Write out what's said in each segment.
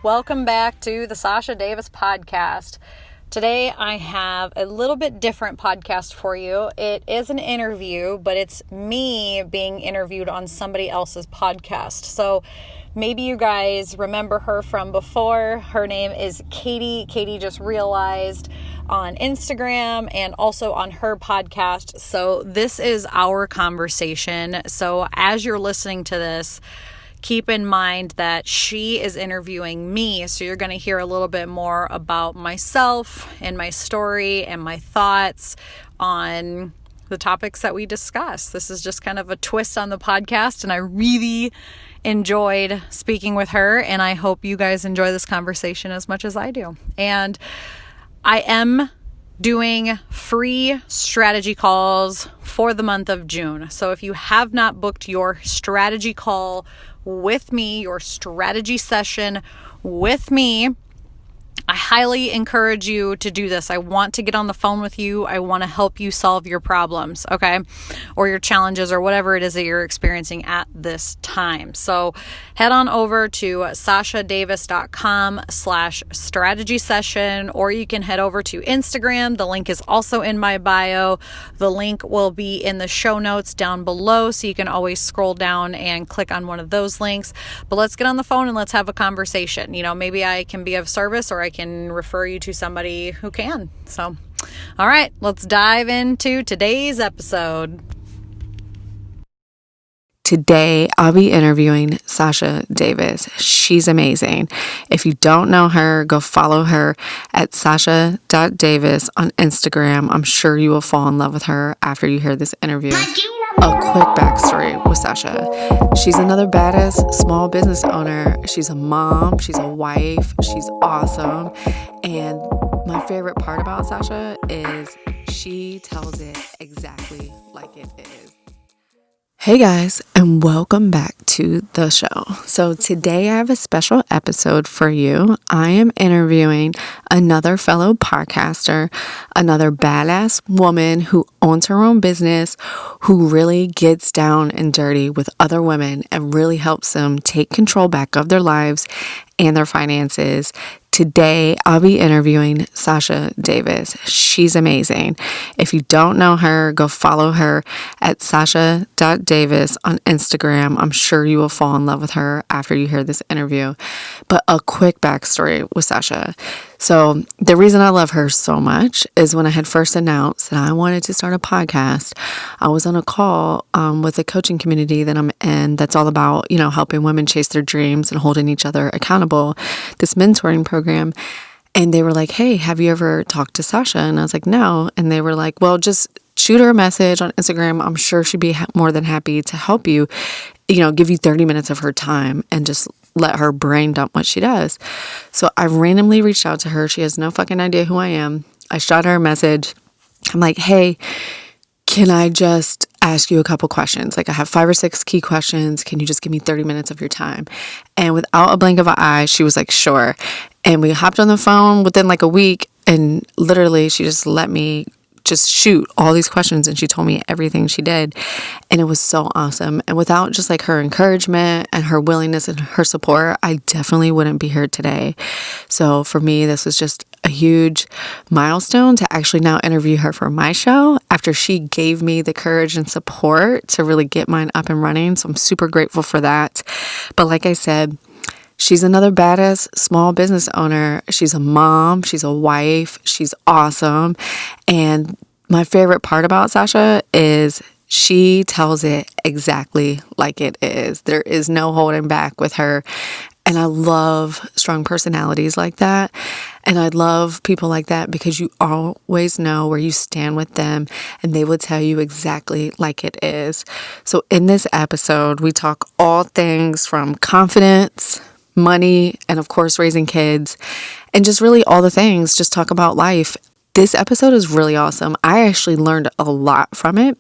Welcome back to the Sasha Davis podcast. Today I have a little bit different podcast for you. It is an interview, but it's me being interviewed on somebody else's podcast. So maybe you guys remember her from before. Her name is Katie. Katie just realized on Instagram and also on her podcast. So this is our conversation. So as you're listening to this, keep in mind that she is interviewing me. So you're going to hear a little bit more about myself and my story and my thoughts on the topics that we discuss. This is just kind of a twist on the podcast, and I really enjoyed speaking with her, and I hope you guys enjoy this conversation as much as I do. And I am doing free strategy calls for the month of June. So if you have not booked your strategy call with me, your strategy session with me, I highly encourage you to do this. I want to get on the phone with you. I want to help you solve your problems, okay? Or your challenges or whatever it is that you're experiencing at this time. So head on over to sashadavis.com/strategy session, or you can head over to Instagram. The link is also in my bio. The link will be in the show notes down below, so you can always scroll down and click on one of those links. But let's get on the phone and let's have a conversation. You know, maybe I can be of service, or I can refer you to somebody who can. So, all right, let's dive into today's episode. Today, I'll be interviewing Sasha Davis. She's amazing. If you don't know her, go follow her at sasha.davis on Instagram. I'm sure you will fall in love with her after you hear this interview. A quick backstory with Sasha. She's another badass small business owner. She's a mom. She's a wife. She's awesome. And my favorite part about Sasha is she tells it exactly like it is. Hey guys, and welcome back to the show. So today I have a special episode for you. I am interviewing another fellow podcaster, another badass woman who owns her own business, who really gets down and dirty with other women and really helps them take control back of their lives and their finances. Today, I'll be interviewing Sasha Davis. She's amazing. If you don't know her, go follow her at sasha.davis on Instagram. I'm sure you will fall in love with her after you hear this interview. But a quick backstory with Sasha. So the reason I love her so much is when I had first announced that I wanted to start a podcast, I was on a call with a coaching community that I'm in that's all about, helping women chase their dreams and holding each other accountable, this mentoring program. And they were like, hey, have you ever talked to Sasha? And I was like, no. And they were like, well, just shoot her a message on Instagram. I'm sure she'd be more than happy to help you, give you 30 minutes of her time and just let her brain dump what she does. So I randomly reached out to her. She has no fucking idea who I am. I shot her a message. I'm like, hey, can I just ask you a couple questions? Like I have 5 or 6 key questions. Can you just give me 30 minutes of your time? And without a blink of an eye, she was like, sure. And we hopped on the phone within like a week, and literally she just let me just shoot all these questions, and she told me everything she did, and it was so awesome. And without just like her encouragement and her willingness and her support, I definitely wouldn't be here today. So for me, this was just a huge milestone to actually now interview her for my show after she gave me the courage and support to really get mine up and running. So I'm super grateful for that. But like I said, she's another badass small business owner. She's a mom. She's a wife. She's awesome. And my favorite part about Sasha is she tells it exactly like it is. There is no holding back with her. And I love strong personalities like that. And I love people like that because you always know where you stand with them, and they will tell you exactly like it is. So in this episode, we talk all things from confidence, money, and of course, raising kids, and just really all the things. Just talk about life. This episode is really awesome. I actually learned a lot from it.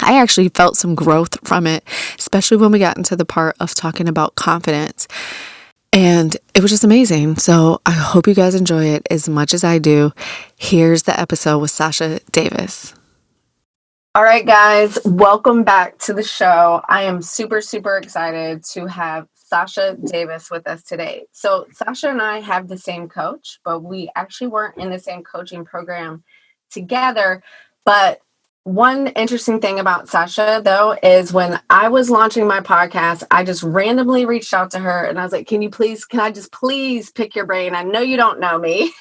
I actually felt some growth from it, especially when we got into the part of talking about confidence. And it was just amazing. So I hope you guys enjoy it as much as I do. Here's the episode with Sasha Davis. All right, guys, welcome back to the show. I am super, super excited to have Sasha Davis with us today. So Sasha and I have the same coach, but we actually weren't in the same coaching program together. But one interesting thing about Sasha, though, is when I was launching my podcast, I just randomly reached out to her and I was like, can I just please pick your brain? I know you don't know me,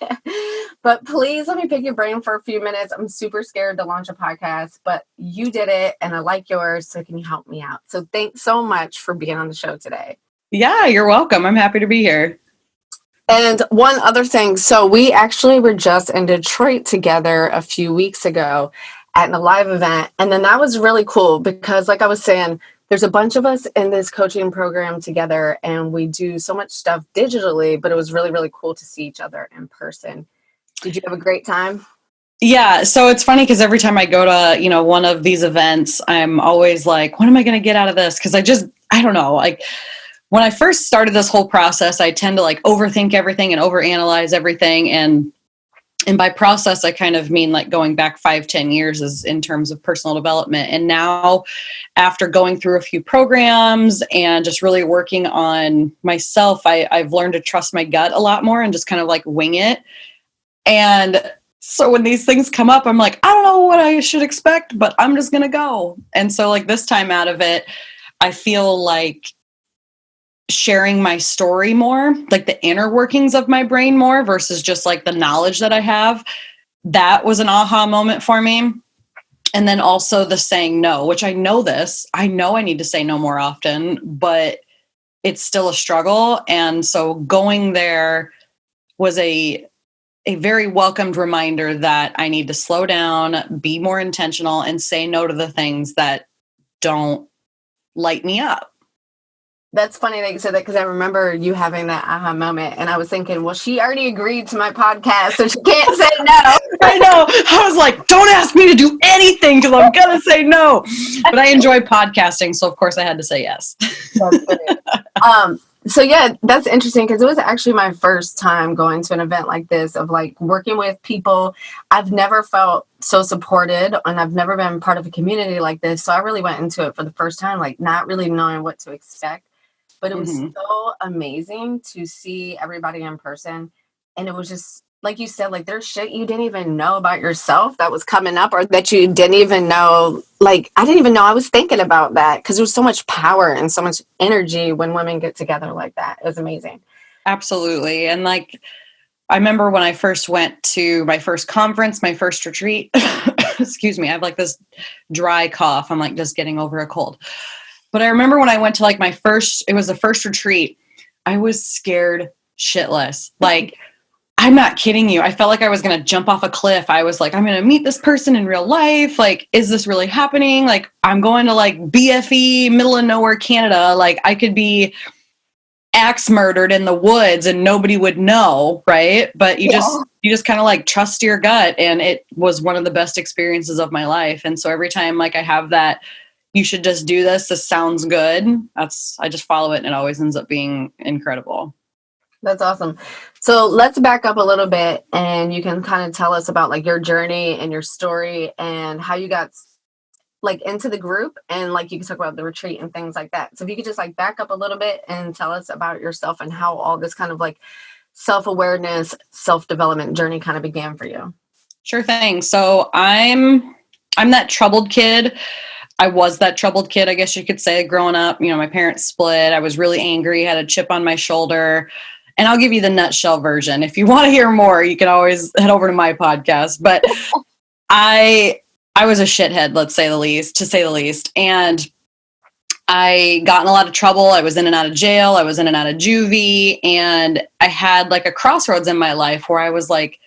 but please let me pick your brain for a few minutes. I'm super scared to launch a podcast, but you did it and I like yours. So can you help me out? So thanks so much for being on the show today. Yeah, you're welcome. I'm happy to be here. And one other thing. So we actually were just in Detroit together a few weeks ago at a live event. And then that was really cool because, like I was saying, there's a bunch of us in this coaching program together and we do so much stuff digitally, but it was really, really cool to see each other in person. Did you have a great time? Yeah, so it's funny because every time I go to, one of these events, I'm always like, what am I going to get out of this? Because I don't know, like when I first started this whole process, I tend to like overthink everything and overanalyze everything. And by process, I kind of mean like going back 5-10 years as in terms of personal development. And now after going through a few programs and just really working on myself, I've learned to trust my gut a lot more and just kind of like wing it. And so when these things come up, I'm like, I don't know what I should expect, but I'm just going to go. And so like this time out of it, I feel like sharing my story more, like the inner workings of my brain more versus just like the knowledge that I have. That was an aha moment for me. And then also the saying no, which I know I need to say no more often, but it's still a struggle. And so going there was a very welcomed reminder that I need to slow down, be more intentional, and say no to the things that don't light me up. That's funny that you said that because I remember you having that aha moment and I was thinking, well, she already agreed to my podcast, so she can't say no. I know. I was like, don't ask me to do anything because I'm going to say no. But I enjoy podcasting, so of course I had to say yes. So yeah, that's interesting because it was actually my first time going to an event like this of like working with people. I've never felt so supported and I've never been part of a community like this. So I really went into it for the first time, like not really knowing what to expect. But it was so amazing to see everybody in person. And it was just, like you said, like there's shit you didn't even know about yourself that was coming up or that you didn't even know. Like, I didn't even know I was thinking about that because there was so much power and so much energy when women get together like that. It was amazing. Absolutely. And like, I remember when I first went to my first conference, my first retreat, excuse me, I have like this dry cough. I'm like just getting over a cold. But I remember when I went to like it was the first retreat, I was scared shitless. Like, I'm not kidding you. I felt like I was going to jump off a cliff. I was like, I'm going to meet this person in real life. Like, is this really happening? Like, I'm going to like BFE, middle of nowhere, Canada. Like, I could be axe murdered in the woods and nobody would know. Right. But you just kind of like trust your gut. And it was one of the best experiences of my life. And so every time like I have that, you should just do this. This sounds good. I just follow it and it always ends up being incredible. That's awesome. So let's back up a little bit and you can kind of tell us about like your journey and your story and how you got like into the group and like you can talk about the retreat and things like that. So if you could just like back up a little bit and tell us about yourself and how all this kind of like self-awareness, self-development journey kind of began for you. Sure thing. So I'm that troubled kid. I was that troubled kid, I guess you could say, growing up. My parents split. I was really angry, had a chip on my shoulder. And I'll give you the nutshell version. If you want to hear more, you can always head over to my podcast. But I was a shithead, to say the least. And I got in a lot of trouble. I was in and out of jail. I was in and out of juvie. And I had like a crossroads in my life where I was like,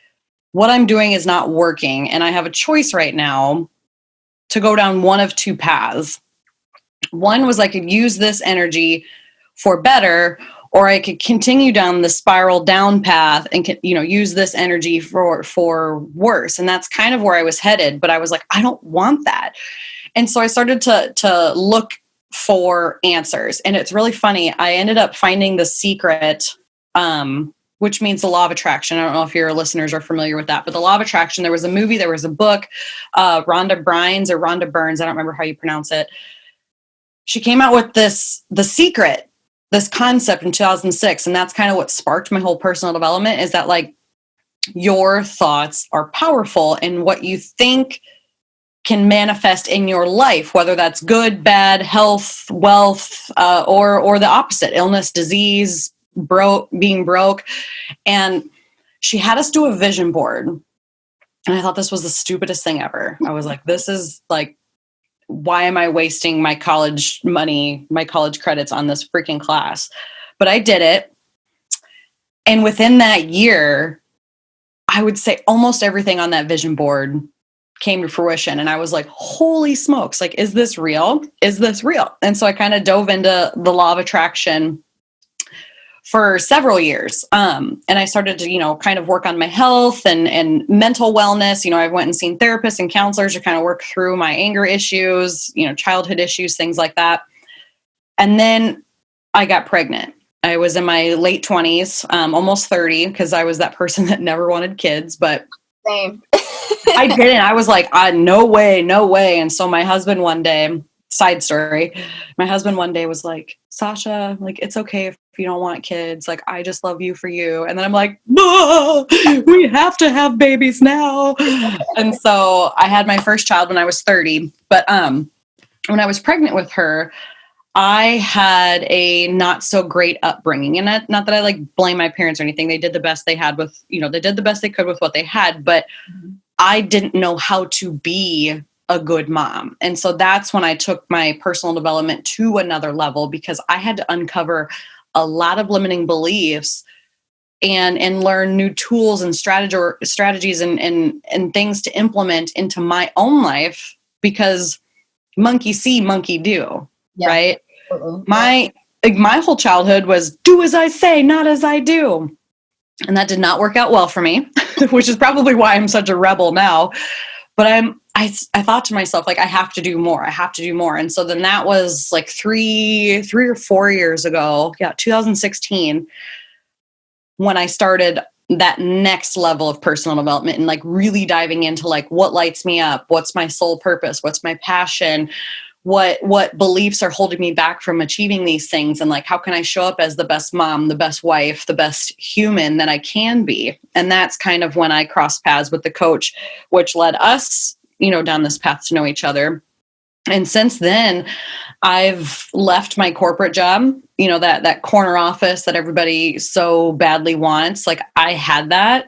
what I'm doing is not working. And I have a choice right now to go down one of two paths. One was I could use this energy for better, or I could continue down the spiral down path and use this energy for worse. And that's kind of where I was headed. But I was like, I don't want that. And so I started to look for answers. And it's really funny. I ended up finding the secret, which means the law of attraction. I don't know if your listeners are familiar with that, but the law of attraction, there was a movie, there was a book, Rhonda Burns, I don't remember how you pronounce it. She came out with The Secret. this concept in 2006. And that's kind of what sparked my whole personal development, is that like your thoughts are powerful, and what you think can manifest in your life, whether that's good, bad, health, wealth, or the opposite, illness, disease, being broke. And she had us do a vision board. And I thought this was the stupidest thing ever. I was like, this is like, why am I wasting my college money, my college credits on this freaking class? But I did it. And within that year, I would say almost everything on that vision board came to fruition. And I was like, holy smokes, like, is this real? Is this real? And so I kind of dove into the law of attraction for several years. And I started to, kind of work on my health and mental wellness. I went and seen therapists and counselors to kind of work through my anger issues, childhood issues, things like that. And then I got pregnant. I was in my late 20s, almost 30, because I was that person that never wanted kids, but Same. I didn't. I was like, no way, no way. And so my husband one day, side story, my husband one day was like, Sasha, like, it's okay if you don't want kids. Like, I just love you for you. And then I'm like, we have to have babies now. And so I had my first child when I was 30. But when I was pregnant with her, I had a not so great upbringing, and not that I like blame my parents or anything. They did the best they had with, they did the best they could with what they had, but I didn't know how to be a good mom. And so that's when I took my personal development to another level, because I had to uncover a lot of limiting beliefs and learn new tools and strategies and things to implement into my own life, because monkey see, monkey do. Yeah, right. My whole childhood was do as I say, not as I do. And that did not work out well for me, which is probably why I'm such a rebel now. But I thought to myself, like, I have to do more. I have to do more. And so then that was like three or 4 years ago. Yeah. 2016, when I started that next level of personal development and like really diving into like what lights me up, what's my sole purpose, what's my passion, what beliefs are holding me back from achieving these things, and like how can I show up as the best mom, the best wife, the best human that I can be. And that's kind of when I crossed paths with the coach, which led us, down this path to know each other. And since then, I've left my corporate job, that corner office that everybody so badly wants. Like, I had that.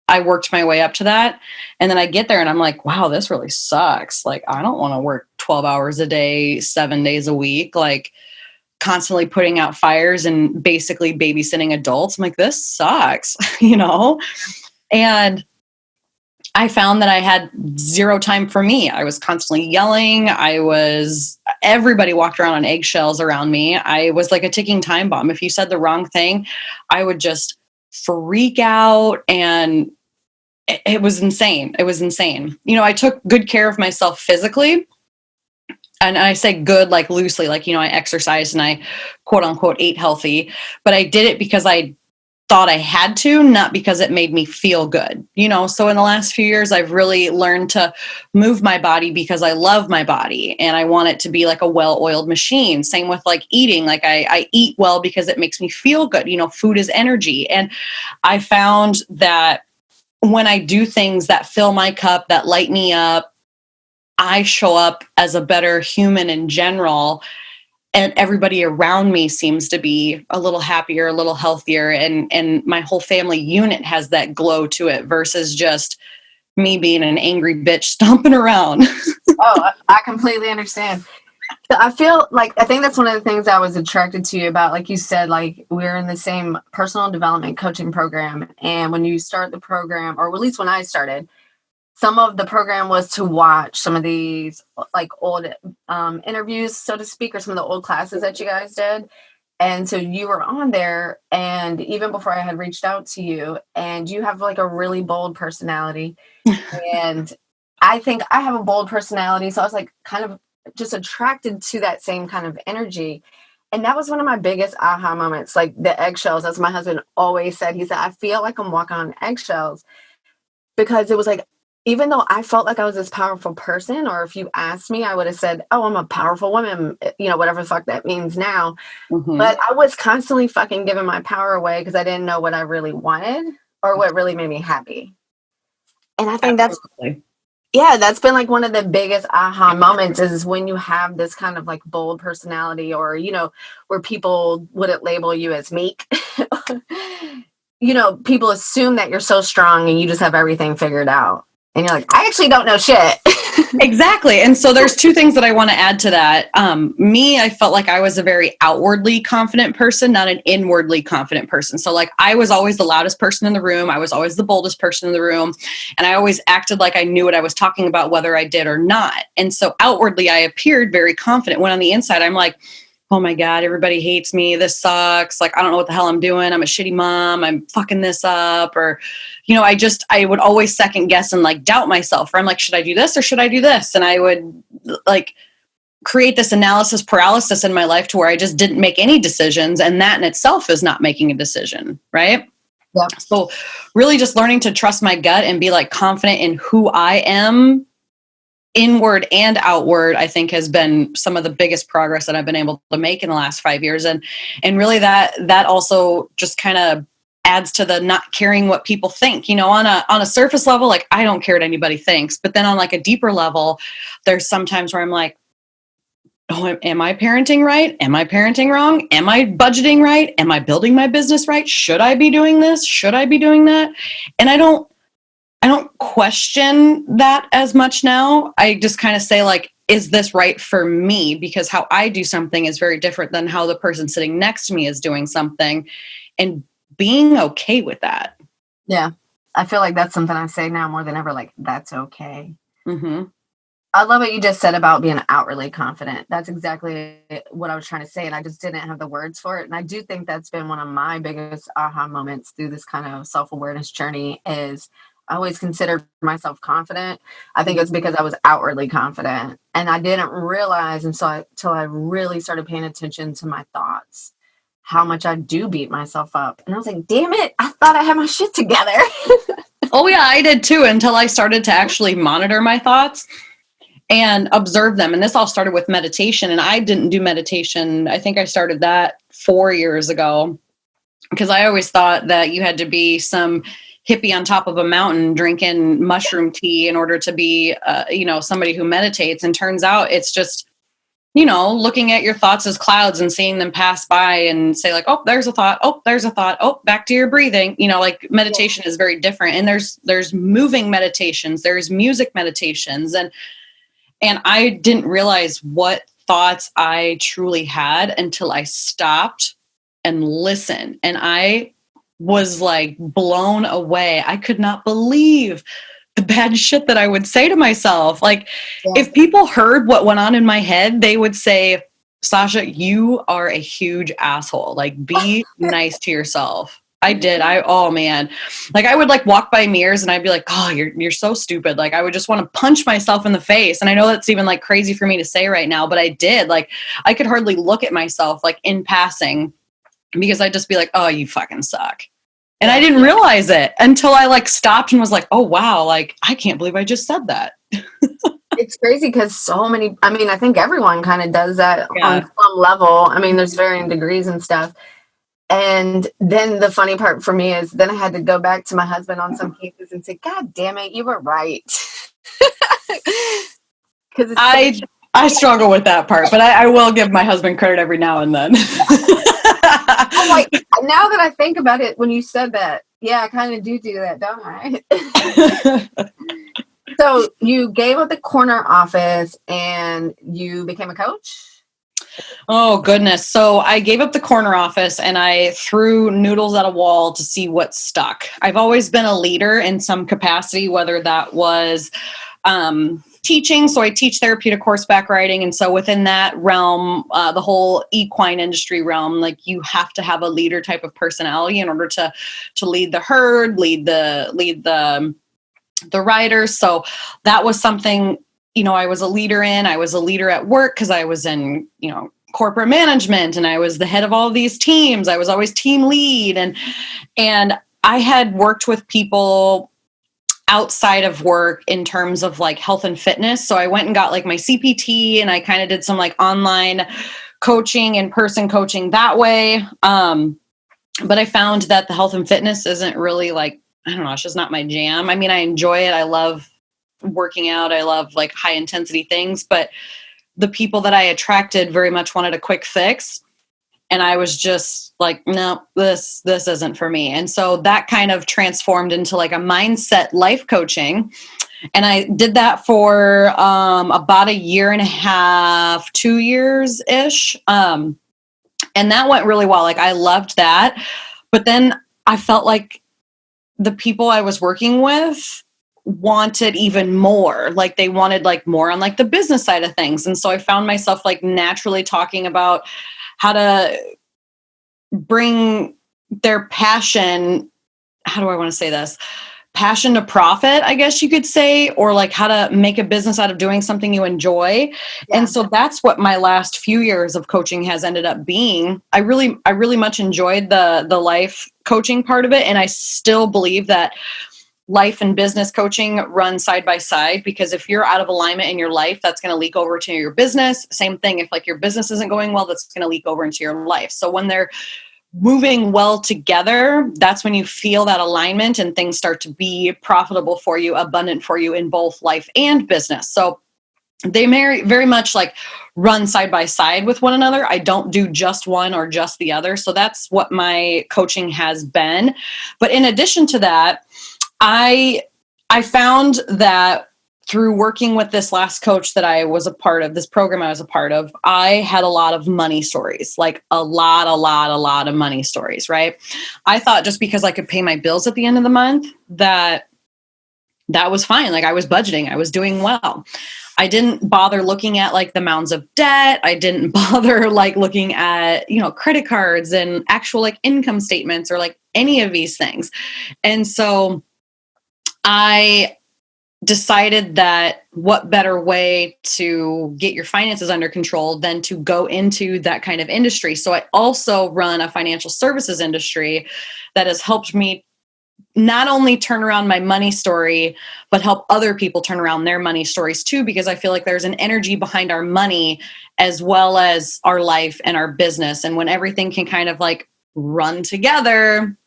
I worked my way up to that. And then I get there and I'm like, wow, this really sucks. Like, I don't want to work 12 hours a day, 7 days a week, like constantly putting out fires and basically babysitting adults. I'm like, this sucks, And I found that I had zero time for me. I was constantly yelling. Everybody walked around on eggshells around me. I was like a ticking time bomb. If you said the wrong thing, I would just freak out, and it was insane. It was insane. I took good care of myself physically, and I say good, like loosely, like, I exercised and I quote unquote ate healthy, but I did it because I thought I had to, not because it made me feel good, So in the last few years, I've really learned to move my body because I love my body and I want it to be like a well-oiled machine. Same with like eating. Like I eat well because it makes me feel good. Food is energy. And I found that when I do things that fill my cup, that light me up, I show up as a better human in general. And everybody around me seems to be a little happier, a little healthier. And my whole family unit has that glow to it versus just me being an angry bitch stomping around. Oh, I completely understand. I think that's one of the things I was attracted to you about. Like you said, like, we're in the same personal development coaching program. And when you start the program, or at least when I started, some of the program was to watch some of these like old interviews, so to speak, or some of the old classes that you guys did. And so you were on there, and even before I had reached out to you, and you have like a really bold personality. And I think I have a bold personality. So I was like kind of just attracted to that same kind of energy. And that was one of my biggest aha moments, like the eggshells, as my husband always said. He said, I feel like I'm walking on eggshells, because it was like, even though I felt like I was this powerful person, or if you asked me, I would have said, oh, I'm a powerful woman, whatever the fuck that means now. But I was constantly fucking giving my power away because I didn't know what I really wanted or what really made me happy. And I think Absolutely. that's been like one of the biggest aha moments is when you have this kind of like bold personality, or, where people wouldn't label you as meek. People assume that you're so strong and you just have everything figured out. And you're like, I actually don't know shit. Exactly. And so there's two things that I want to add to that. I felt like I was a very outwardly confident person, not an inwardly confident person. So like I was always the loudest person in the room. I was always the boldest person in the room. And I always acted like I knew what I was talking about, whether I did or not. And so outwardly I appeared very confident, when on the inside I'm like, oh my God, everybody hates me. This sucks. Like, I don't know what the hell I'm doing. I'm a shitty mom. I'm fucking this up. Or, I would always second guess and like doubt myself, or I'm like, should I do this or should I do this? And I would like create this analysis paralysis in my life to where I just didn't make any decisions. And that in itself is not making a decision. Right. Yeah. So really just learning to trust my gut and be like confident in who I am, inward and outward, I think has been some of the biggest progress that I've been able to make in the last 5 years. And really that also just kind of adds to the not caring what people think, on a surface level, like I don't care what anybody thinks. But then on like a deeper level, there's sometimes where I'm like, oh, am I parenting right? Am I parenting wrong? Am I budgeting right? Am I building my business right? Should I be doing this? Should I be doing that? And I don't question that as much now. I just kind of say like, is this right for me? Because how I do something is very different than how the person sitting next to me is doing something, and being okay with that. Yeah. I feel like that's something I say now more than ever. Like, that's okay. Mm-hmm. I love what you just said about being outwardly confident. That's exactly what I was trying to say. And I just didn't have the words for it. And I do think that's been one of my biggest aha moments through this kind of self-awareness journey is I always considered myself confident. I think it's because I was outwardly confident. And I didn't realize until I really started paying attention to my thoughts, how much I do beat myself up. And I was like, damn it, I thought I had my shit together. Oh yeah, I did too, until I started to actually monitor my thoughts and observe them. And this all started with meditation. And I didn't do meditation. I think I started that 4 years ago, because I always thought that you had to be some hippie on top of a mountain drinking mushroom tea in order to be, somebody who meditates. And turns out it's just, looking at your thoughts as clouds and seeing them pass by and say like, oh, there's a thought. Oh, there's a thought. Oh, back to your breathing. Like meditation is very different. And there's moving meditations. There's music meditations. And I didn't realize what thoughts I truly had until I stopped and listened. And I was like blown away. I could not believe the bad shit that I would say to myself. Like, if people heard what went on in my head, they would say, Sasha, you are a huge asshole. Like, be nice to yourself. I did. Oh man. Like I would like walk by mirrors and I'd be like, oh, you're so stupid. Like I would just want to punch myself in the face. And I know that's even like crazy for me to say right now, but I did. Like I could hardly look at myself like in passing, because I'd just be like, oh, you fucking suck. And I didn't realize it until I like stopped and was like, oh wow, like I can't believe I just said that. It's crazy because I think everyone kind of does that on some level. I mean, there's varying degrees and stuff. And then the funny part for me is then I had to go back to my husband on some cases and say, God damn it, you were right. Because I struggle with that part, but I will give my husband credit every now and then. I'm like, now that I think about it, when you said that, yeah, I kind of do that, don't I? So you gave up the corner office and you became a coach? Oh, goodness. So I gave up the corner office and I threw noodles at a wall to see what stuck. I've always been a leader in some capacity, whether that was teaching. So I teach therapeutic horseback riding. And so within that realm, the whole equine industry realm, like you have to have a leader type of personality in order to lead the herd, lead the riders. So that was something, I was a leader in. I was a leader at work because I was in, corporate management and I was the head of all of these teams. I was always team lead. And I had worked with people outside of work in terms of like health and fitness. So I went and got like my CPT, and I kind of did some like online coaching, in-person coaching that way. But I found that the health and fitness isn't really like, I don't know, it's just not my jam. I mean, I enjoy it. I love working out. I love like high intensity things, but the people that I attracted very much wanted a quick fix. And I was just like, no, this isn't for me. And so that kind of transformed into like a mindset life coaching. And I did that for about a year and a half, 2 years ish. And that went really well. Like I loved that. But then I felt like the people I was working with wanted even more. Like they wanted like more on like the business side of things. And so I found myself like naturally talking about how to bring their passion, how do I want to say this? Passion to profit, I guess you could say, or like how to make a business out of doing something you enjoy. Yeah. And so that's what my last few years of coaching has ended up being. I really much enjoyed the life coaching part of it. And I still believe that life and business coaching run side by side, because if you're out of alignment in your life, that's going to leak over to your business. Same thing. If like your business isn't going well, that's going to leak over into your life. So when they're moving well together, that's when you feel that alignment and things start to be profitable for you, abundant for you in both life and business. So they very much like run side by side with one another. I don't do just one or just the other. So that's what my coaching has been. But in addition to that, I found that through working with this last coach that I was a part of, this program I was a part of, I had a lot of money stories, like a lot of money stories, right? I thought just because I could pay my bills at the end of the month, that was fine. Like I was budgeting, I was doing well. I didn't bother looking at like the mounds of debt. I didn't bother like looking at, credit cards and actual like income statements or like any of these things. And so I decided that what better way to get your finances under control than to go into that kind of industry. So I also run a financial services industry that has helped me not only turn around my money story, but help other people turn around their money stories too, because I feel like there's an energy behind our money as well as our life and our business. And when everything can kind of like run together,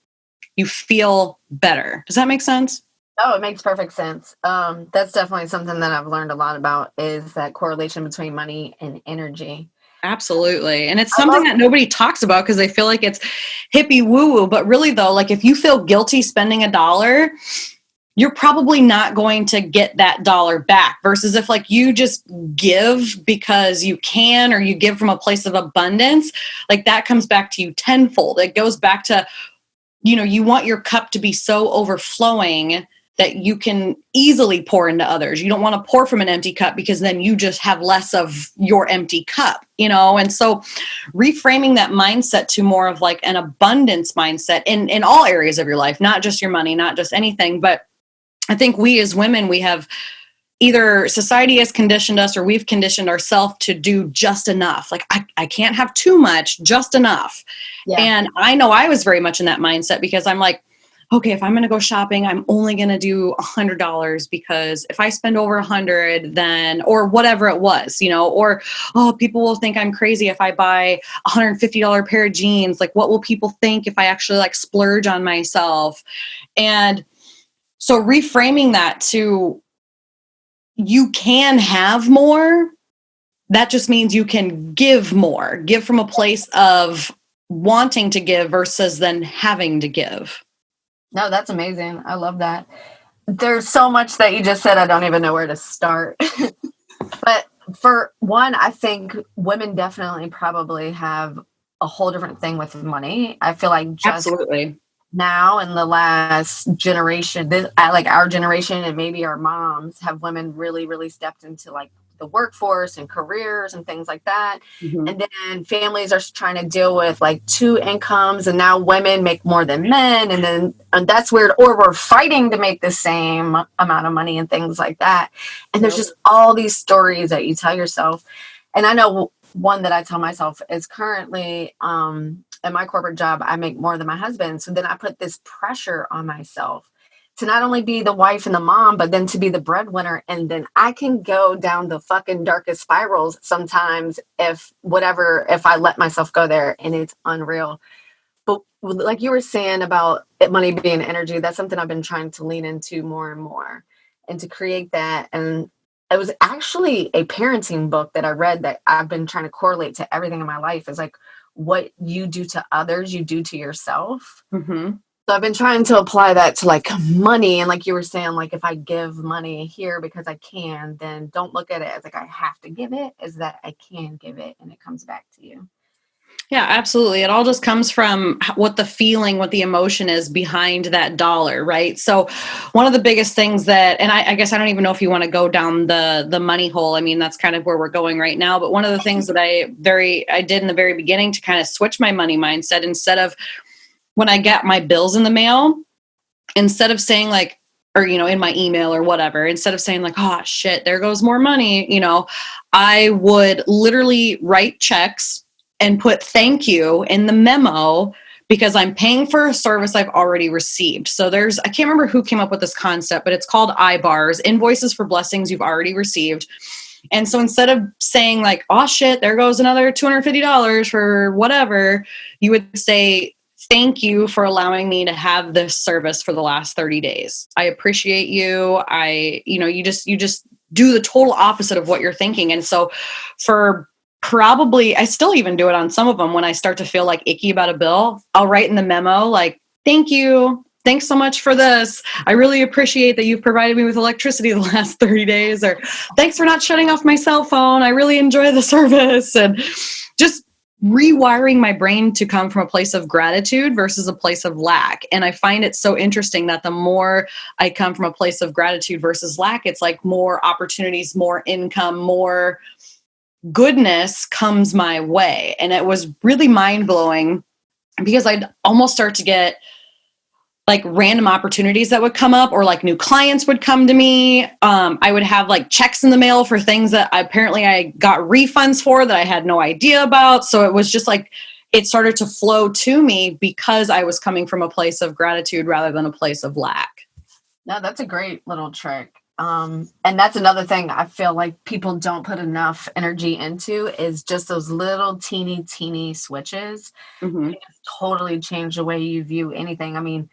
you feel better. Does that make sense? Oh, it makes perfect sense. That's definitely something that I've learned a lot about, is that correlation between money and energy. Absolutely. And it's something that nobody talks about because they feel like it's hippie woo-woo. But really though, like if you feel guilty spending $1, you're probably not going to get that dollar back, versus if like you just give because you can, or you give from a place of abundance, like that comes back to you tenfold. It goes back to, you want your cup to be so overflowing that you can easily pour into others. You don't want to pour from an empty cup, because then you just have less of your empty cup, And so reframing that mindset to more of like an abundance mindset in all areas of your life, not just your money, not just anything. But I think we as women, we have either society has conditioned us or we've conditioned ourselves to do just enough. Like I can't have too much, just enough. Yeah. And I know I was very much in that mindset, because I'm like, okay, if I'm going to go shopping, I'm only going to do $100, because if I spend over 100, then, or whatever it was, or, people will think I'm crazy if I buy $150 pair of jeans. Like, what will people think if I actually like splurge on myself? And so reframing that to, you can have more. That just means you can give more, give from a place of wanting to give versus then having to give. No, that's amazing. I love that. There's so much that you just said, I don't even know where to start. But for one, I think women definitely probably have a whole different thing with money. I feel like just absolutely now in the last generation, like our generation and maybe our moms, have women really, really stepped into like the workforce and careers and things like that. Mm-hmm. And then families are trying to deal with like 2 incomes, and now women make more than men. And that's weird. Or we're fighting to make the same amount of money and things like that. And there's just all these stories that you tell yourself. And I know one that I tell myself is currently, in my corporate job, I make more than my husband. So then I put this pressure on myself to not only be the wife and the mom, but then to be the breadwinner. And then I can go down the fucking darkest spirals sometimes if I let myself go there, and it's unreal. But like you were saying about it, money being energy, that's something I've been trying to lean into more and more and to create that. And it was actually a parenting book that I read that I've been trying to correlate to everything in my life is like what you do to others, you do to yourself. Mm-hmm. So I've been trying to apply that to like money. And like you were saying, like if I give money here because I can, then don't look at it as like I have to give it, is that I can give it and it comes back to you. Yeah, absolutely. It all just comes from what the feeling, what the emotion is behind that dollar, right? So one of the biggest things that, and I guess I don't even know if you want to go down the money hole. I mean, that's kind of where we're going right now. But one of the things that I did in the very beginning to kind of switch my money mindset, instead of when I get my bills in the mail, instead of saying like, or, you know, in my email or whatever, instead of saying like, oh shit, there goes more money, you know, I would literally write checks and put thank you in the memo because I'm paying for a service I've already received. So I can't remember who came up with this concept, but it's called IBARs, invoices for blessings you've already received. And so instead of saying like, oh shit, there goes another $250 for whatever, you would say, thank you for allowing me to have this service for the last 30 days. I appreciate you. You just do the total opposite of what you're thinking. And so for probably, I still even do it on some of them when I start to feel like icky about a bill, I'll write in the memo, like, thank you. Thanks so much for this. I really appreciate that you've provided me with electricity the last 30 days, or thanks for not shutting off my cell phone. I really enjoy the service. And just rewiring my brain to come from a place of gratitude versus a place of lack. And I find it so interesting that the more I come from a place of gratitude versus lack, it's like more opportunities, more income, more goodness comes my way. And it was really mind blowing because I'd almost start to get like random opportunities that would come up, or like new clients would come to me. I would have like checks in the mail for things that I got refunds for that I had no idea about. So it was just like, it started to flow to me because I was coming from a place of gratitude rather than a place of lack. No, that's a great little trick. And that's another thing I feel like people don't put enough energy into is just those little teeny switches. Mm-hmm. Can just totally change the way you view anything. I mean,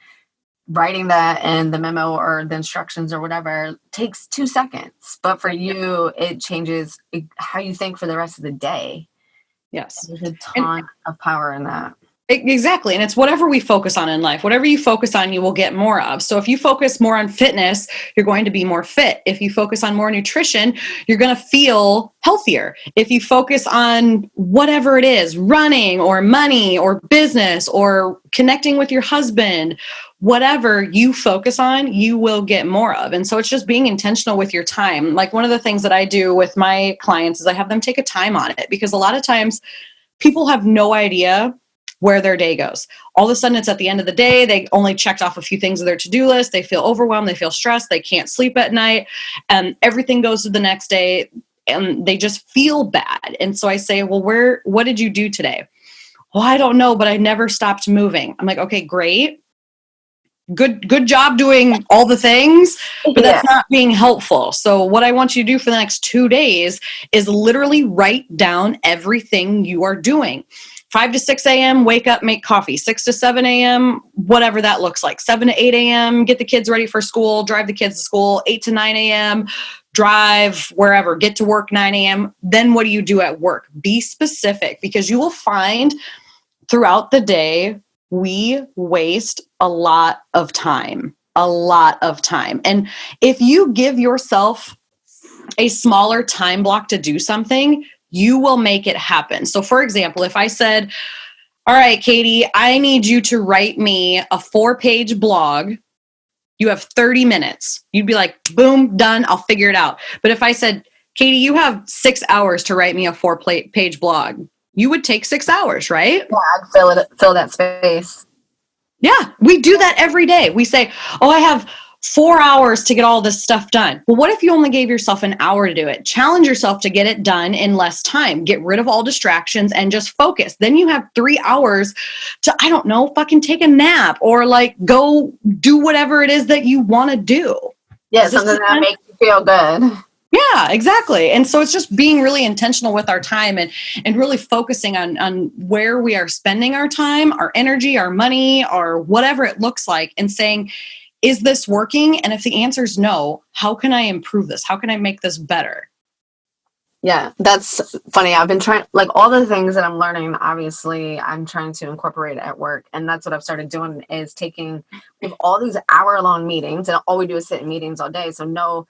writing that in the memo or the instructions or whatever takes 2 seconds, but for you, it changes how you think for the rest of the day. Yes. There's a ton of power in that. Exactly. And it's whatever we focus on in life. Whatever you focus on, you will get more of. So if you focus more on fitness, you're going to be more fit. If you focus on more nutrition, you're going to feel healthier. If you focus on whatever it is, running or money or business or connecting with your husband, whatever you focus on, you will get more of. And so it's just being intentional with your time. Like one of the things that I do with my clients is I have them take a time audit, because a lot of times people have no idea where their day goes. All of a sudden, it's at the end of the day. They only checked off a few things of their to-do list. They feel overwhelmed. They feel stressed. They can't sleep at night. And everything goes to the next day and they just feel bad. And so I say, well, what did you do today? Well, I don't know, but I never stopped moving. I'm like, okay, great. Good job doing all the things, but that's not being helpful. So what I want you to do for the next 2 days is literally write down everything you are doing. 5 to 6 a.m., wake up, make coffee. 6 to 7 a.m., whatever that looks like. 7 to 8 a.m., get the kids ready for school, drive the kids to school. 8 to 9 a.m., drive wherever, get to work 9 a.m. Then what do you do at work? Be specific, because you will find throughout the day, we waste a lot of time. And if you give yourself a smaller time block to do something, you will make it happen. So for example, if I said, all right, Katie, I need you to write me a 4-page blog. You have 30 minutes. You'd be like, boom, done. I'll figure it out. But if I said, Katie, you have 6 hours to write me a 4-page blog, you would take 6 hours, right? Yeah, I'd fill that space. Yeah, we do that every day. We say, oh, I have 4 hours to get all this stuff done. Well, what if you only gave yourself an hour to do it? Challenge yourself to get it done in less time. Get rid of all distractions and just focus. Then you have 3 hours to, I don't know, fucking take a nap or like go do whatever it is that you want to do. Yeah, something that makes you feel good. Yeah, exactly. And so it's just being really intentional with our time and really focusing on where we are spending our time, our energy, our money, or whatever it looks like, and saying, is this working? And if the answer is no, how can I improve this? How can I make this better? Yeah, that's funny. I've been trying, like, all the things that I'm learning, obviously, I'm trying to incorporate at work. And that's what I've started doing is taking with all these hour-long meetings, and all we do is sit in meetings all day. So no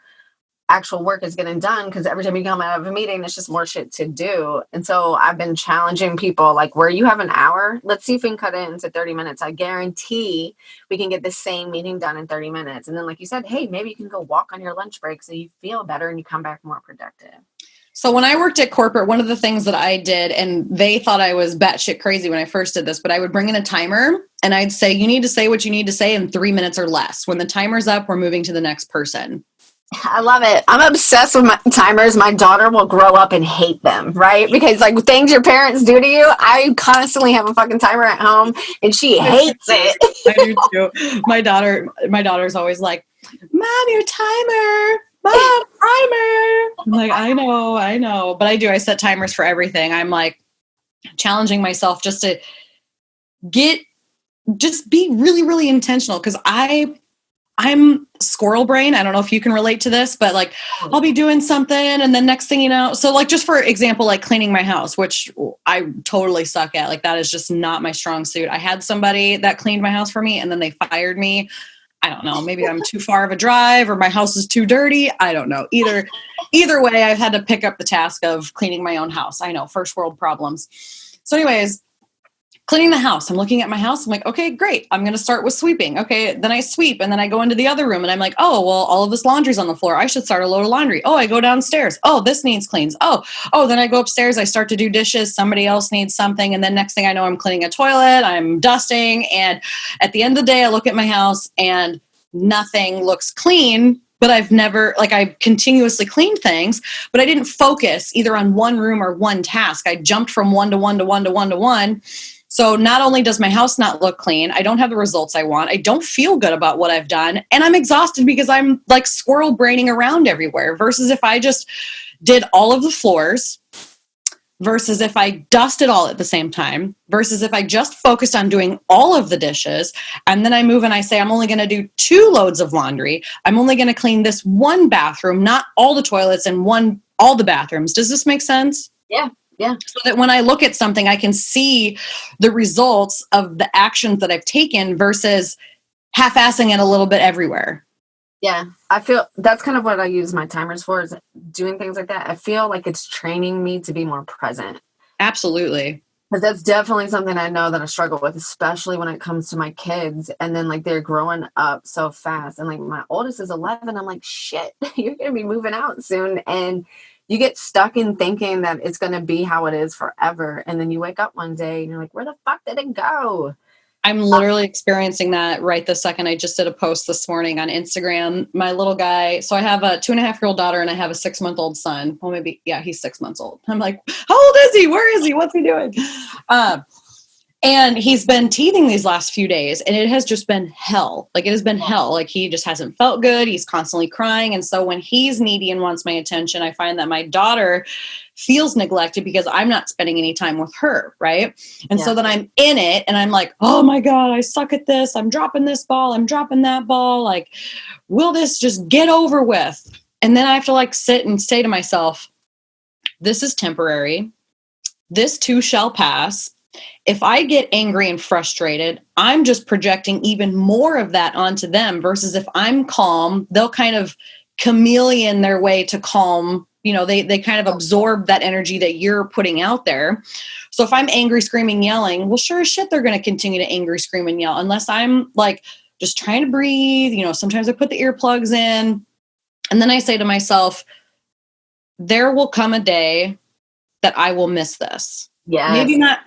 actual work is getting done because every time you come out of a meeting, it's just more shit to do. And so I've been challenging people, like, where you have an hour, let's see if we can cut it into 30 minutes. I guarantee we can get the same meeting done in 30 minutes. And then, like you said, hey, maybe you can go walk on your lunch break so you feel better and you come back more productive. So when I worked at corporate, one of the things that I did, and they thought I was batshit crazy when I first did this, but I would bring in a timer and I'd say, you need to say what you need to say in 3 minutes or less. When the timer's up, we're moving to the next person. I love it. I'm obsessed with my timers. My daughter will grow up and hate them, right? Because like things your parents do to you, I constantly have a fucking timer at home and she hates it. I do too. My daughter's always like, Mom, your timer. Mom, timer. I'm like, I know. But I set timers for everything. I'm like challenging myself just to be really, really intentional. Cause I'm squirrel brain. I don't know if you can relate to this, but like I'll be doing something and then next thing you know, so like just for example, like cleaning my house, which I totally suck at. Like that is just not my strong suit. I had somebody that cleaned my house for me and then they fired me. I don't know. Maybe I'm too far of a drive or my house is too dirty. I don't know. Either way, I've had to pick up the task of cleaning my own house. I know, first world problems. So anyways, cleaning the house. I'm looking at my house. I'm like, okay, great. I'm going to start with sweeping. Okay. Then I sweep and then I go into the other room and I'm like, oh, well, all of this laundry's on the floor. I should start a load of laundry. Oh, I go downstairs. Oh, this needs cleans. Oh, then I go upstairs. I start to do dishes. Somebody else needs something. And then next thing I know, I'm cleaning a toilet. I'm dusting. And at the end of the day, I look at my house and nothing looks clean. But I continuously cleaned things, but I didn't focus either on one room or one task. I jumped from one to one to one to one to one. So not only does my house not look clean, I don't have the results I want. I don't feel good about what I've done. And I'm exhausted because I'm like squirrel braining around everywhere versus if I just did all of the floors versus if I dusted all at the same time versus if I just focused on doing all of the dishes. And then I move and I say, I'm only going to do 2 loads of laundry. I'm only going to clean this one bathroom, not all the toilets and all the bathrooms. Does this make sense? Yeah. Yeah. So that when I look at something, I can see the results of the actions that I've taken versus half-assing it a little bit everywhere. Yeah. I feel that's kind of what I use my timers for, is doing things like that. I feel like it's training me to be more present. Absolutely. But that's definitely something I know that I struggle with, especially when it comes to my kids. And then like they're growing up so fast. And like my oldest is 11. I'm like, shit, you're going to be moving out soon. And you get stuck in thinking that it's going to be how it is forever. And then you wake up one day and you're like, where the fuck did it go? I'm literally experiencing that right this second. I just did a post this morning on Instagram. My little guy, so I have a 2.5-year-old daughter and I have a 6-month-old son. Well, maybe, yeah, he's 6 months old. I'm like, how old is he? Where is he? What's he doing? And he's been teething these last few days and it has just been hell. Like it has been hell. Like he just hasn't felt good. He's constantly crying. And so when he's needy and wants my attention, I find that my daughter feels neglected because I'm not spending any time with her. Right. And so then I'm in it and I'm like, oh my God, I suck at this. I'm dropping this ball. I'm dropping that ball. Like, will this just get over with? And then I have to like sit and say to myself, this is temporary. This too shall pass. If I get angry and frustrated, I'm just projecting even more of that onto them versus if I'm calm, they'll kind of chameleon their way to calm. You know, they kind of absorb that energy that you're putting out there. So if I'm angry, screaming, yelling, well, sure as shit, they're going to continue to angry, scream and yell unless I'm like just trying to breathe. You know, sometimes I put the earplugs in and then I say to myself, there will come a day that I will miss this. Yeah.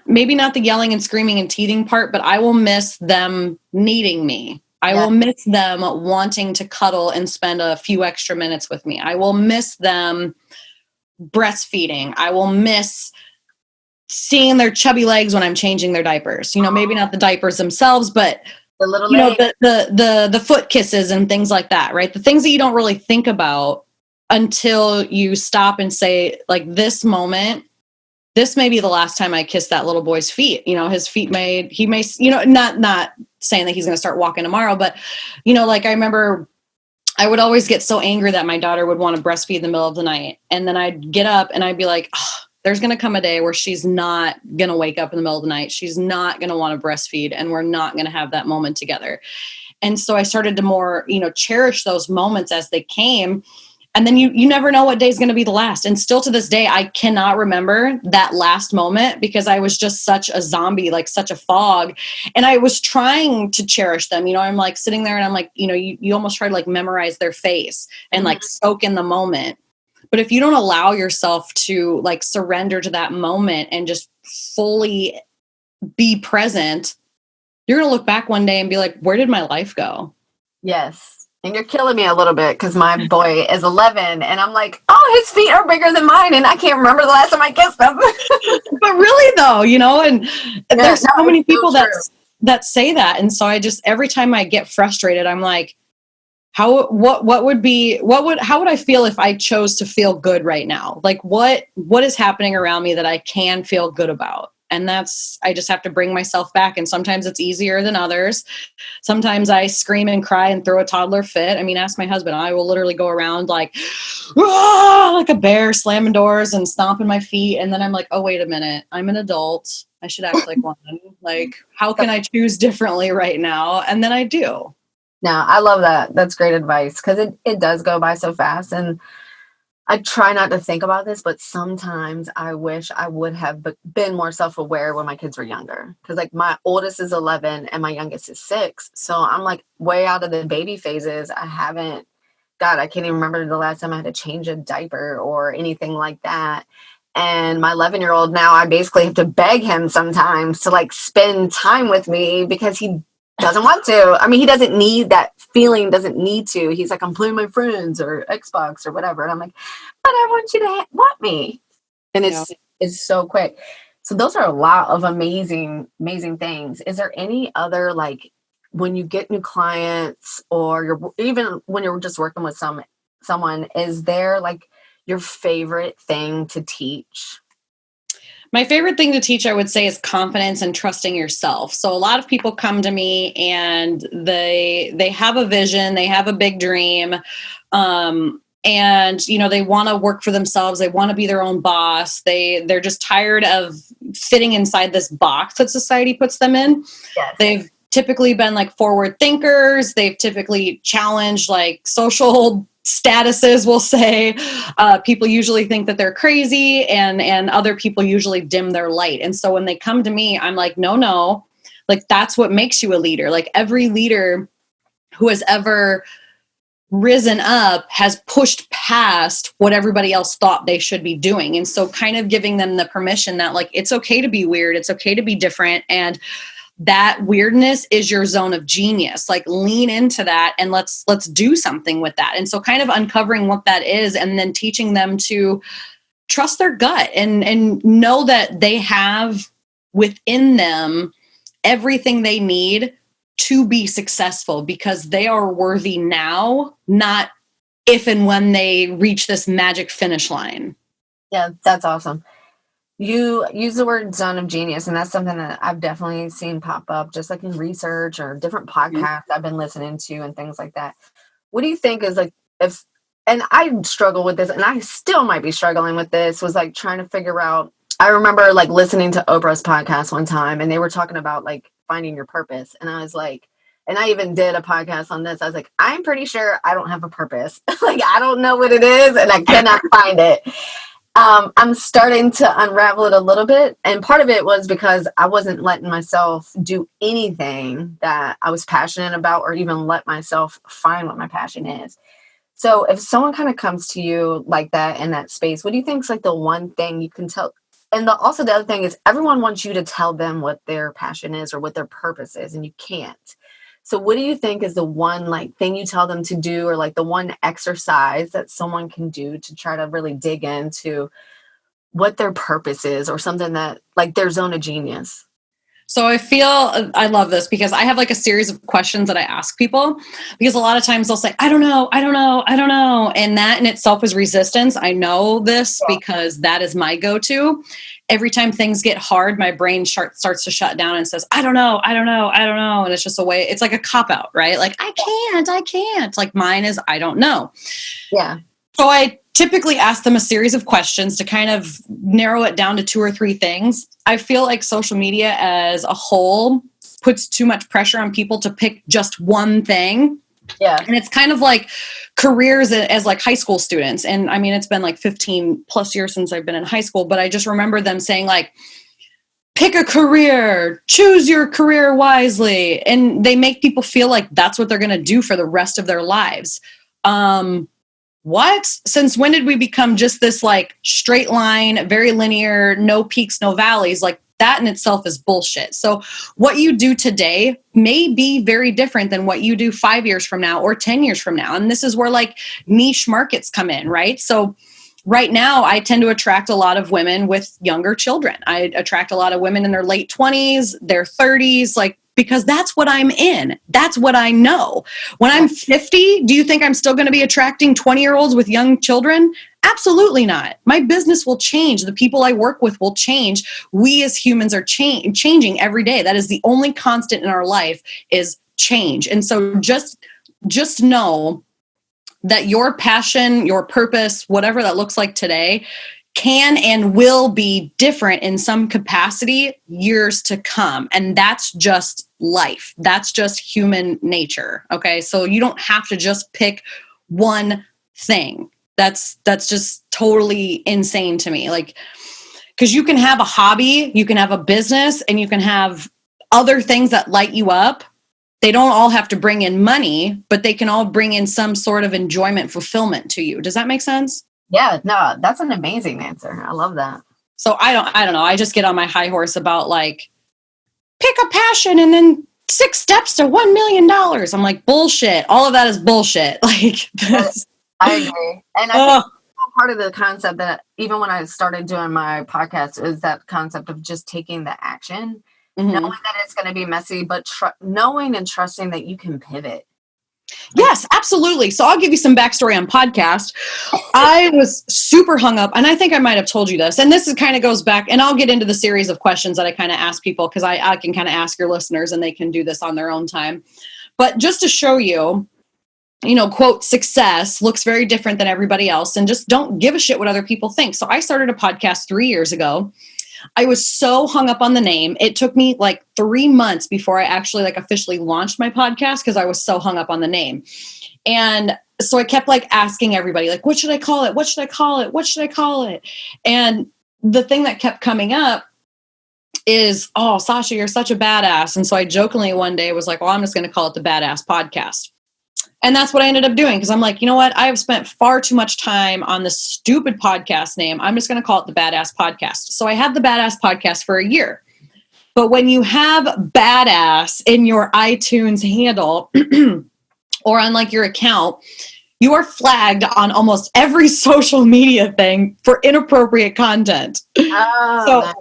Maybe not the yelling and screaming and teething part, but I will miss them needing me. I will miss them wanting to cuddle and spend a few extra minutes with me. I will miss them breastfeeding. I will miss seeing their chubby legs when I'm changing their diapers. You know, maybe not the diapers themselves, but The little you know, legs. the foot kisses and things like that, right? The things that you don't really think about until you stop and say, like, this moment, this may be the last time I kiss that little boy's feet. You know, his feet he may, you know, not saying that he's going to start walking tomorrow, but, you know, like I remember I would always get so angry that my daughter would want to breastfeed in the middle of the night. And then I'd get up and I'd be like, oh, there's going to come a day where she's not going to wake up in the middle of the night. She's not going to want to breastfeed, and we're not going to have that moment together. And so I started to more, you know, cherish those moments as they came. And then you never know what day is going to be the last. And still to this day, I cannot remember that last moment because I was just such a zombie, like such a fog. And I was trying to cherish them. You know, I'm like sitting there and I'm like, you know, you almost try to like memorize their face and like soak in the moment. But if you don't allow yourself to like surrender to that moment and just fully be present, you're going to look back one day and be like, where did my life go? Yes. And you're killing me a little bit because my boy is 11 and I'm like, oh, his feet are bigger than mine. And I can't remember the last time I kissed them. But really though, you know, and there's so many people so that say that. And so I just, every time I get frustrated, I'm like, how would I feel if I chose to feel good right now? Like what is happening around me that I can feel good about? And I just have to bring myself back. And sometimes it's easier than others. Sometimes I scream and cry and throw a toddler fit. I mean, ask my husband. I will literally go around like a bear, slamming doors and stomping my feet. And then I'm like, oh, wait a minute. I'm an adult. I should act like one. Like, how can I choose differently right now? And then I do. No, I love that. That's great advice because it does go by so fast. And I try not to think about this, but sometimes I wish I would have been more self-aware when my kids were younger. Because like my oldest is 11 and my youngest is 6. So I'm like way out of the baby phases. I can't even remember the last time I had to change a diaper or anything like that. And my 11-year-old now, I basically have to beg him sometimes to like spend time with me because he doesn't want to. I mean, he doesn't need that feeling, doesn't need to. He's like, I'm playing my friends or Xbox or whatever. And I'm like, but I want you to want me. And it's so quick. So those are a lot of amazing things. Is there any other, like when you get new clients or even when you're just working with someone, is there like your favorite thing to teach? My favorite thing to teach, I would say, is confidence and trusting yourself. So a lot of people come to me and they have a vision, they have a big dream, and you know they want to work for themselves. They want to be their own boss. They're just tired of fitting inside this box that society puts them in. Yes. They've typically been like forward thinkers. They've typically challenged like social statuses, we'll say. People usually think that they're crazy and other people usually dim their light. And so when they come to me, I'm like, no, like that's what makes you a leader. Like every leader who has ever risen up has pushed past what everybody else thought they should be doing. And so kind of giving them the permission that like, it's okay to be weird. It's okay to be different. And that weirdness is your zone of genius. Like lean into that and let's do something with that. And so kind of uncovering what that is and then teaching them to trust their gut and know that they have within them everything they need to be successful because they are worthy now, not if and when they reach this magic finish line. Yeah, that's awesome. You use the word zone of genius, and that's something that I've definitely seen pop up just like in research or different podcasts I've been listening to and things like that. What do you think is like and I struggle with this and I still might be struggling with this, was like trying to figure out, I remember like listening to Oprah's podcast one time and they were talking about like finding your purpose. And I was like, and I even did a podcast on this. I was like, I'm pretty sure I don't have a purpose. Like, I don't know what it is and I cannot find it. I'm starting to unravel it a little bit. And part of it was because I wasn't letting myself do anything that I was passionate about or even let myself find what my passion is. So if someone kind of comes to you like that in that space, what do you think is like the one thing you can tell? And also the other thing is everyone wants you to tell them what their passion is or what their purpose is, and you can't. So what do you think is the one like thing you tell them to do, or like the one exercise that someone can do to try to really dig into what their purpose is, or something that like their zone of genius? So I love this because I have like a series of questions that I ask people, because a lot of times they'll say, I don't know, I don't know, I don't know. And that in itself is resistance. I know this because that is my go-to. Every time things get hard, my brain starts to shut down and says, I don't know, I don't know, I don't know. And it's just a way, it's like a cop out, right? Like, I can't. Like mine is, I don't know. Yeah. So I typically ask them a series of questions to kind of narrow it down to 2 or 3 things. I feel like social media as a whole puts too much pressure on people to pick just one thing. Yeah. And it's kind of like careers as like high school students. And I mean, it's been like 15 plus years since I've been in high school, but I just remember them saying like, pick a career, choose your career wisely. And they make people feel like that's what they're going to do for the rest of their lives. What? Since when did we become just this like straight line, very linear, no peaks, no valleys? Like that in itself is bullshit. So what you do today may be very different than what you do 5 years from now or 10 years from now. And this is where like niche markets come in, right? So right now I tend to attract a lot of women with younger children. I attract a lot of women in their late 20s, their 30s, like, because that's what I'm in. That's what I know. When I'm 50, do you think I'm still going to be attracting 20-year-olds with young children? Absolutely not. My business will change. The people I work with will change. We as humans are changing every day. That is the only constant in our life is change. And so just know that your passion, your purpose, whatever that looks like today, can and will be different in some capacity years to come. And that's just life. That's just human nature. Okay. So you don't have to just pick one thing. That's just totally insane to me. Like, because you can have a hobby, you can have a business, and you can have other things that light you up. They don't all have to bring in money, but they can all bring in some sort of enjoyment, fulfillment to you. Does that make sense? Yeah, no, that's an amazing answer. I love that. So I don't know. I just get on my high horse about like, pick a passion and then 6 steps to $1 million. I'm like, bullshit. All of that is bullshit. Like, I agree. And I think part of the concept that even when I started doing my podcast is that concept of just taking the action, knowing that it's going to be messy, but knowing and trusting that you can pivot. Yes, absolutely. So I'll give you some backstory on podcast. I was super hung up, and I think I might have told you this, and this is kind of goes back, and I'll get into the series of questions that I kind of ask people, because I can kind of ask your listeners and they can do this on their own time. But just to show you, quote, success looks very different than everybody else, and just don't give a shit what other people think. So I started a podcast 3 years ago. I was so hung up on the name. It took me like 3 months before I actually like officially launched my podcast, because I was so hung up on the name. And so I kept like asking everybody, like, what should I call it? What should I call it? What should I call it? And the thing that kept coming up is, oh, Sasha, you're such a badass. And so I jokingly one day was like, well, I'm just going to call it the Badass Podcast. And that's what I ended up doing, because I'm like, you know what? I have spent far too much time on this stupid podcast name. I'm just going to call it the Badass Podcast. So I had the Badass Podcast for a year. But when you have badass in your iTunes handle or on like your account, you are flagged on almost every social media thing for inappropriate content. So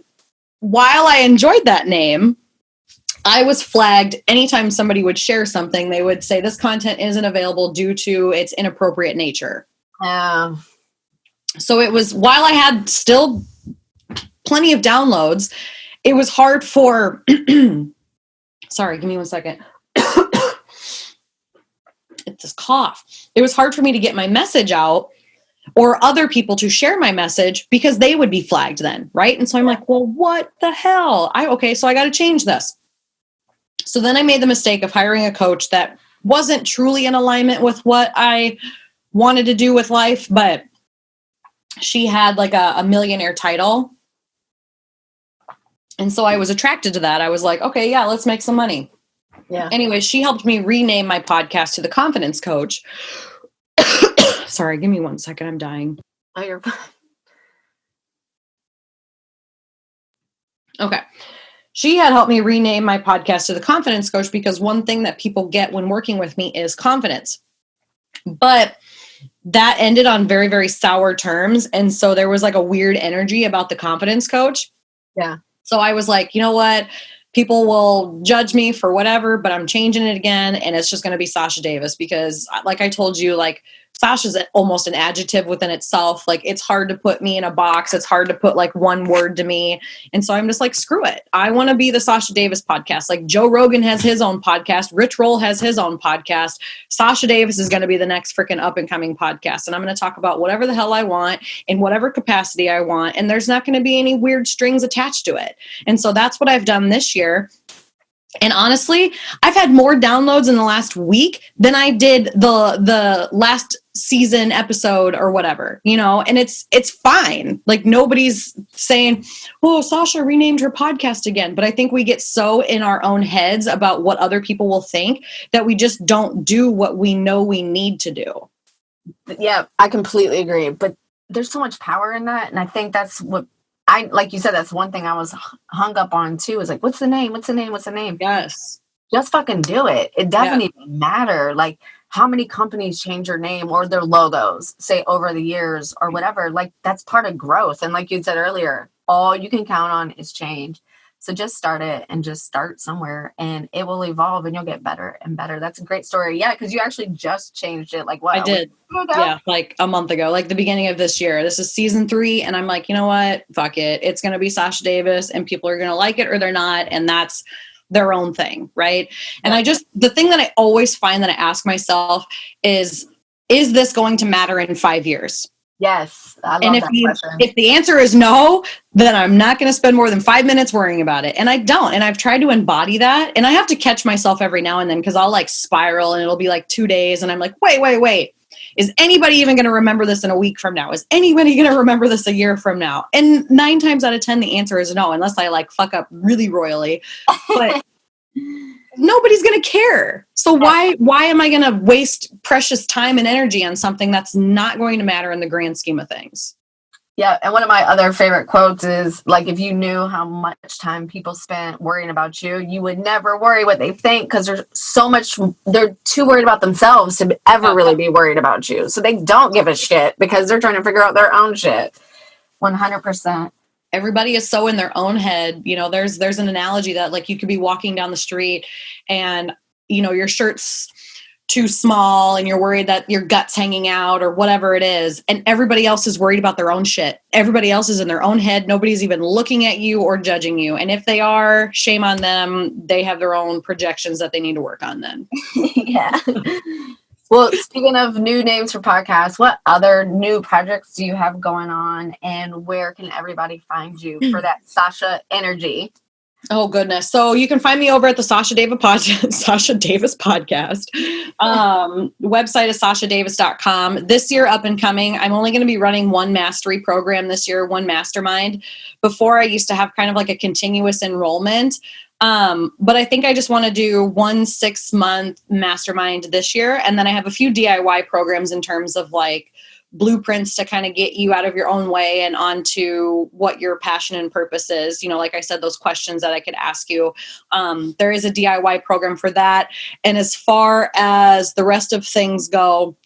while I enjoyed that name, I was flagged anytime somebody would share something. They would say this content isn't available due to its inappropriate nature. So it was, while I had still plenty of downloads, it was hard for, sorry, give me 1 second. It's this cough. It was hard for me to get my message out or other people to share my message, because they would be flagged then, right? And so I'm like, well, what the hell? So I got to change this. So then I made the mistake of hiring a coach that wasn't truly in alignment with what I wanted to do with life, but she had like a millionaire title. And so I was attracted to that. I was like, okay, yeah, let's make some money. Yeah. Anyway, she helped me rename my podcast to The Confidence Coach. Sorry, give me 1 second. I'm dying. Oh, you're fine. Okay. she had helped me rename my podcast to The Confidence Coach, because one thing that people get when working with me is confidence. But that ended on very, very sour terms. And so there was like a weird energy about the confidence coach. Yeah. So I was like, you know what? People will judge me for whatever, but I'm changing it again. And it's just going to be Sasha Davis, because like I told you, like Sasha's almost an adjective within itself. Like it's hard to put me in a box. It's hard to put like one word to me. And so I'm just like, screw it. I want to be the Sasha Davis podcast. Like Joe Rogan has his own podcast. Rich Roll has his own podcast. Sasha Davis is going to be the next freaking up and coming podcast. And I'm going to talk about whatever the hell I want in whatever capacity I want. And there's not going to be any weird strings attached to it. And so that's what I've done this year. And honestly, I've had more downloads in the last week than I did the last season episode or whatever, you know, and it's fine. Like nobody's saying, oh, Sasha renamed her podcast again. But I think we get so in our own heads about what other people will think that we just don't do what we know we need to do. Yeah, I completely agree. But there's so much power in that. And I think that's what like you said, that's one thing I was hung up on too, is like, what's the name? What's the name? What's the name? Yes. Just fucking do it. It doesn't even matter. Like how many companies change their name or their logos, say over the years or whatever. Like that's part of growth. And like you said earlier, all you can count on is change. So just start it and just start somewhere and it will evolve and you'll get better and better. That's a great story. Yeah, because you actually just changed it. Like what? I did. Yeah, like a month ago, like the beginning of this year. This is season 3. And I'm like, you know what? Fuck it. It's going to be Sasha Davis and people are going to like it or they're not. And that's their own thing. Right. And the thing that I always find that I ask myself is this going to matter in 5 years? Yes. I love and if the answer is no, then I'm not going to spend more than 5 minutes worrying about it. And I don't. And I've tried to embody that. And I have to catch myself every now and then because I'll like spiral and it'll be like 2 days. And I'm like, wait. Is anybody even going to remember this in a week from now? Is anybody going to remember this a year from now? And 9 times out of 10, the answer is no, unless I like fuck up really royally. But nobody's going to care. So why am I going to waste precious time and energy on something that's not going to matter in the grand scheme of things? Yeah. And one of my other favorite quotes is like, if you knew how much time people spent worrying about you, you would never worry what they think because they're too worried about themselves to ever really be worried about you. So they don't give a shit because they're trying to figure out their own shit. 100%. Everybody is so in their own head. You know, there's an analogy that like you could be walking down the street and, you know, your shirt's too small and you're worried that your gut's hanging out or whatever it is. And everybody else is worried about their own shit. Everybody else is in their own head. Nobody's even looking at you or judging you. And if they are, shame on them. They have their own projections that they need to work on then. Yeah. Well, speaking of new names for podcasts, what other new projects do you have going on and where can everybody find you for that Sasha energy? Oh, goodness. So you can find me over at the Sasha Davis podcast. Website is sashadavis.com. This year, up and coming, I'm only going to be running one mastery program this year, one mastermind. Before, I used to have kind of like a continuous enrollment. But I think I just want to do 1 6-month mastermind this year. And then I have a few DIY programs in terms of like blueprints to kind of get you out of your own way and onto what your passion and purpose is. You know, like I said, those questions that I could ask you. There is a DIY program for that. And as far as the rest of things go,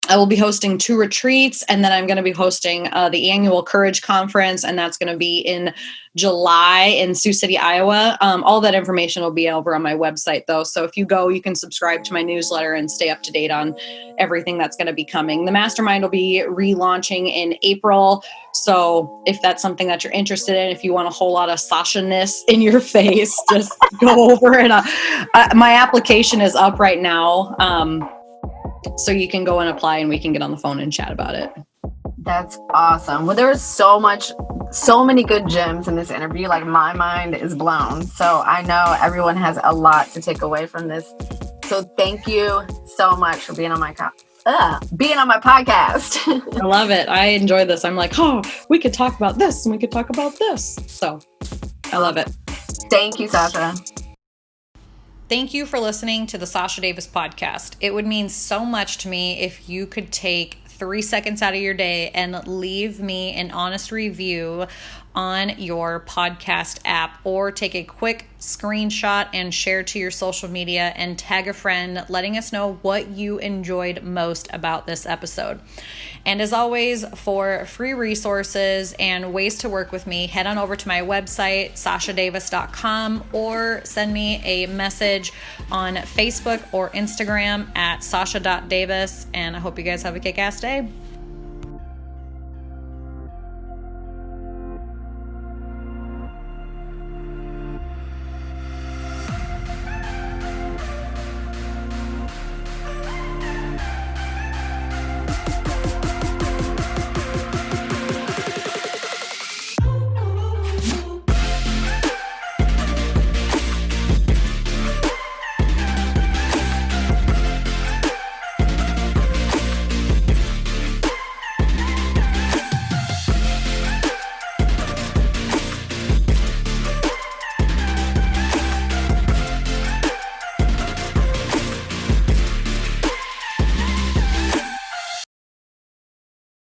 I will be hosting 2 retreats, and then I'm going to be hosting the annual Courage Conference, and that's going to be in July in Sioux City, Iowa. All that information will be over on my website, though. So if you go, you can subscribe to my newsletter and stay up to date on everything that's going to be coming. The mastermind will be relaunching in April. So if that's something that you're interested in, if you want a whole lot of Sasha-ness in your face, just go over and my application is up right now. So you can go and apply and we can get on the phone and chat about it. That's awesome. Well, there was so many good gems in this interview. Like my mind is blown. So I know everyone has a lot to take away from this. So thank you so much for being on my podcast. I love it. I enjoy this. I'm like, oh, we could talk about this and we could talk about this. So I love it. Thank you, Sasha. Thank you for listening to the Sasha Davis podcast. It would mean so much to me if you could take 3 seconds out of your day and leave me an honest review on your podcast app, or take a quick screenshot and share to your social media and tag a friend, letting us know what you enjoyed most about this episode. And as always, for free resources and ways to work with me, head on over to my website, sashadavis.com, or send me a message on Facebook or Instagram at sasha.davis. And I hope you guys have a kick-ass day.